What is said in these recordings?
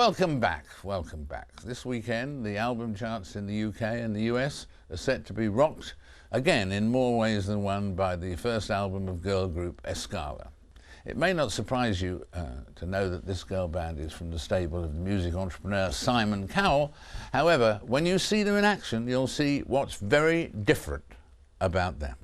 welcome back, welcome back. This weekend, the album charts in the UK and the US are set to be rocked, again in more ways than one, by the first album of girl group Escala. It may not surprise you to know that this girl band is from the stable of the music entrepreneur Simon Cowell. However, when you see them in action, you'll see what's very different about them.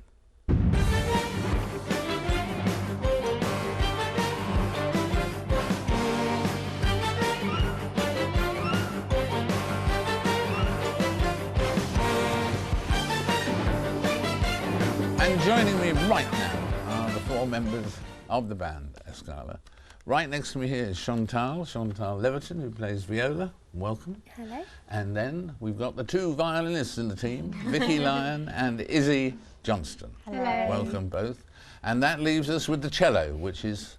And joining me right now are the four members of the band Escala. Right next to me here is Chantal Leverton, who plays viola. Welcome. Hello. And then we've got the two violinists in the team, Vicky Lyon and Izzy Johnston. Hello. Welcome both. And that leaves us with the cello, which is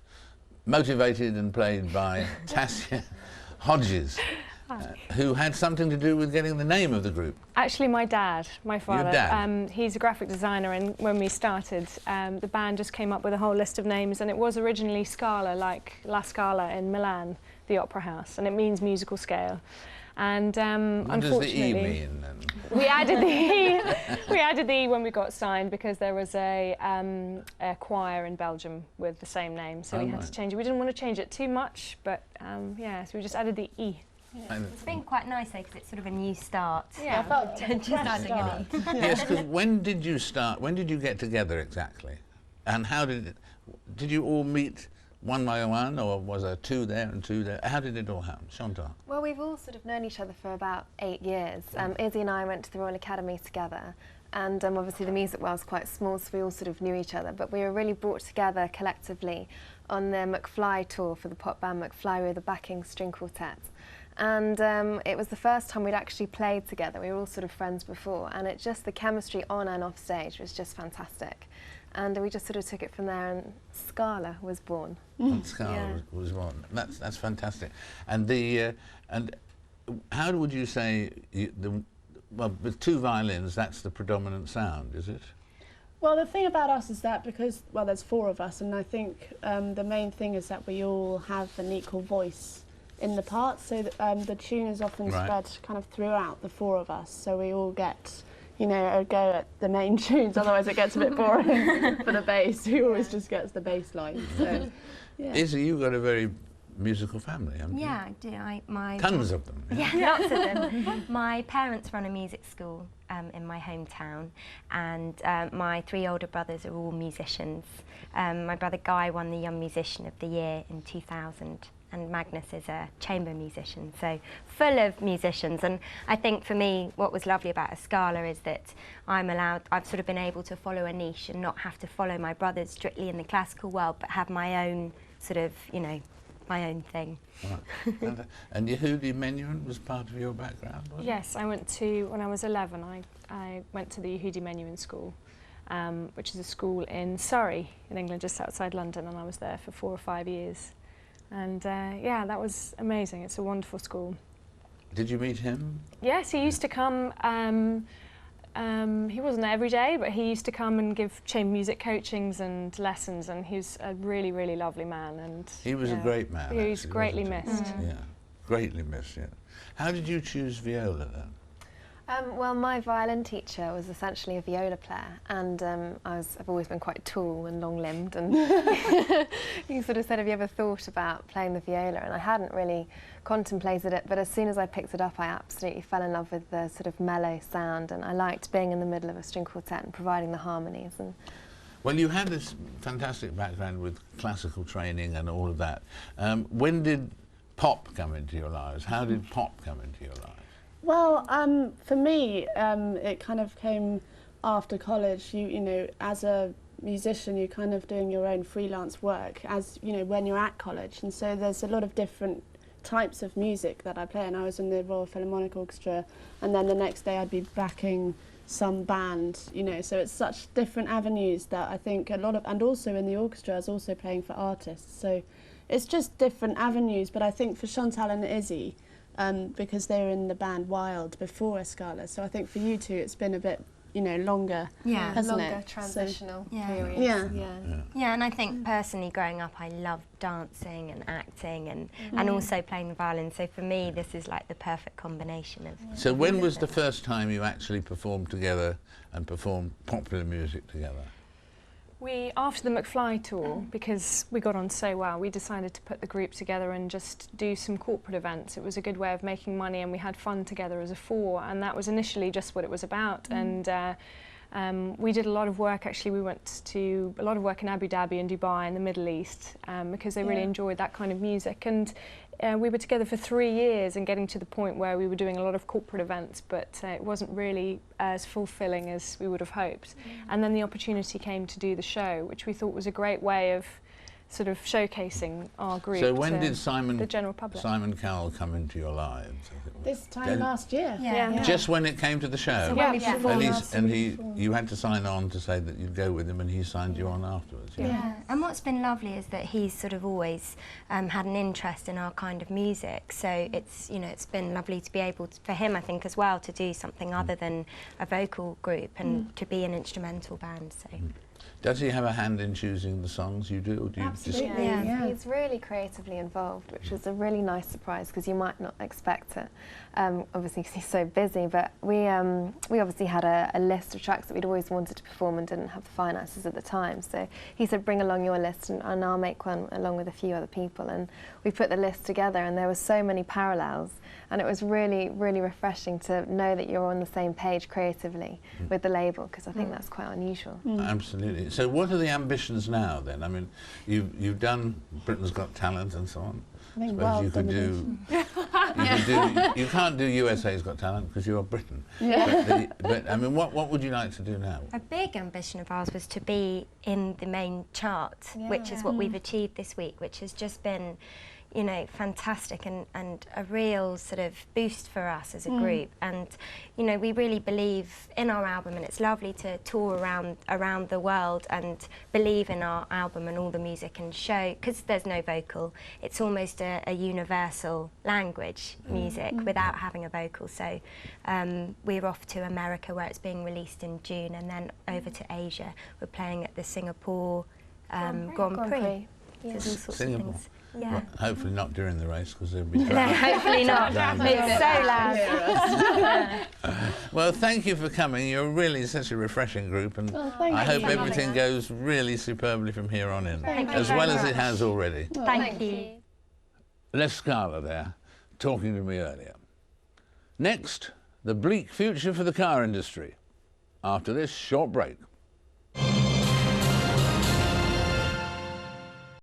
motivated and played by Tassia Hodges, who had something to do with getting the name of the group. Actually, my dad, my father. Your dad? He's a graphic designer, and when we started, the band just came up with a whole list of names, and it was originally Scala, like La Scala in Milan, the opera house, and it means musical scale. And what does the E unfortunately, mean then? we added the E. We added the E when we got signed because there was a choir in Belgium with the same name, so we had to change it. We didn't want to change it too much, but yeah, so we just added the E. Yeah. It's been quite nice though, because it's sort of a new start. Yeah, I felt just adding an E. Yes, because when did you start? When did you get together exactly? And how did you all meet one by one, or was there two there and two there? How did it all happen? Chantal? Well, we've all sort of known each other for about 8 years. Izzy and I went to the Royal Academy together, and obviously the music world's quite small, so we all sort of knew each other, but we were really brought together collectively on the McFly tour for the pop band McFly. We were the backing string quartet. And it was the first time we'd actually played together. We were all sort of friends before, and the chemistry on and off stage was just fantastic. And we just sort of took it from there, and Scala was born. Scala was born. That's fantastic. And and how would you say well, with two violins, that's the predominant sound, is it? Well, the thing about us is that because, well, there's four of us, and I think the main thing is that we all have an equal voice in the parts, so that, the tune is often spread kind of throughout the four of us, so we all get, you know, a go at the main tunes, otherwise it gets a bit boring for the bass, who always just gets the bass line. So, yeah. Izzy, you've got a very musical family, haven't you? Yeah, I do. Tons of them. Yeah, lots of them. My parents run a music school in my hometown, and my three older brothers are all musicians. My brother Guy won the Young Musician of the Year in 2000. And Magnus is a chamber musician, so full of musicians. And I think for me, what was lovely about Escala is that I've sort of been able to follow a niche and not have to follow my brothers strictly in the classical world, but have my own sort of, you know, my own thing. Right. And Yehudi Menuhin was part of your background, wasn't it? Yes, I went to, when I was 11, I went to the Yehudi Menuhin School, which is a school in Surrey, in England, just outside London, and I was there for 4 or 5 years. And yeah, that was amazing. It's a wonderful school. Did you meet him? Yes, he used to come. He wasn't there every day, but he used to come and give chamber music coachings and lessons, and he's a really, really lovely man. And he was a great man. He was greatly missed. Yeah, greatly missed, yeah. How did you choose viola then? Well, my violin teacher was essentially a viola player, and I've always been quite tall and long-limbed, and he sort of said, have you ever thought about playing the viola? And I hadn't really contemplated it, but as soon as I picked it up, I absolutely fell in love with the sort of mellow sound, and I liked being in the middle of a string quartet and providing the harmonies. And well, you had this fantastic background with classical training and all of that. When did pop come into your lives? How did pop come into your lives? Well, for me, it kind of came after college. You know, as a musician, you're kind of doing your own freelance work, as you know, when you're at college, and so there's a lot of different types of music that I play. And I was in the Royal Philharmonic Orchestra, and then the next day I'd be backing some band. You know, so it's such different avenues that I think a lot of, and also in the orchestra, I was also playing for artists. So it's just different avenues. But I think for Chantal and Izzy, because they were in the band Wild before Escala, so I think for you two it's been a bit you know, longer, Yeah. hasn't Longer it? transitional Yeah. periods. Yeah. Yeah, and I think personally growing up I loved dancing and acting and also playing the violin, so for me this is like the perfect combination of... So when was the first time you actually performed together and performed popular music together? We, after the McFly tour, because we got on so well, we decided to put the group together and just do some corporate events. It was a good way of making money and we had fun together as a four, and that was initially just what it was about. And we did a lot of work, actually we went to a lot of work in Abu Dhabi and Dubai in the Middle East because they really enjoyed that kind of music. And we were together for 3 years and getting to the point where we were doing a lot of corporate events, but it wasn't really as fulfilling as we would have hoped. And then the opportunity came to do the show, which we thought was a great way of sort of showcasing our group So when did the general public. Simon Cowell come into your lives? This time last year. Yeah. Just when it came to the show? So when we performed You had to sign on to say that you'd go with him and he signed you on afterwards? Yeah, and what's been lovely is that he's sort of always had an interest in our kind of music, so it's, you know, it's been lovely to be able to, for him I think as well, to do something other than a vocal group and to be an instrumental band. So. Does he have a hand in choosing the songs you do? Or do you Absolutely. just... Yeah. He's really creatively involved, which was a really nice surprise because you might not expect it. Obviously because he's so busy, but we obviously had a list of tracks that we'd always wanted to perform and didn't have the finances at the time. So he said, bring along your list and I'll make one along with a few other people. And we put the list together and there were so many parallels. And it was really, really refreshing to know that you're on the same page creatively with the label, because I think that's quite unusual. Absolutely. So what are the ambitions now then? I mean, you've done Britain's Got Talent and so on. I think Suppose you world could domination. you can't do USA's Got Talent because you're Britain. Yeah. But I mean, what would you like to do now? A big ambition of ours was to be in the main chart, which is what we've achieved this week, which has just been, you know, fantastic and a real sort of boost for us as a group. And, you know, we really believe in our album, and it's lovely to tour around the world and believe in our album and all the music and show, because there's no vocal, it's almost a universal language, music, without having a vocal. So we're off to America where it's being released in June, and then over to Asia. We're playing at the Singapore Grand Prix. There's all sorts Singapore. of things. Yeah. Well, hopefully not during the race because there'll be No, hopefully not. It's so loud. Well, thank you for coming. You're really such a refreshing group, and I hope everything goes really superbly from here on in, as well as it has already. Thank you. Escala there, talking to me earlier. Next, the bleak future for the car industry, after this short break.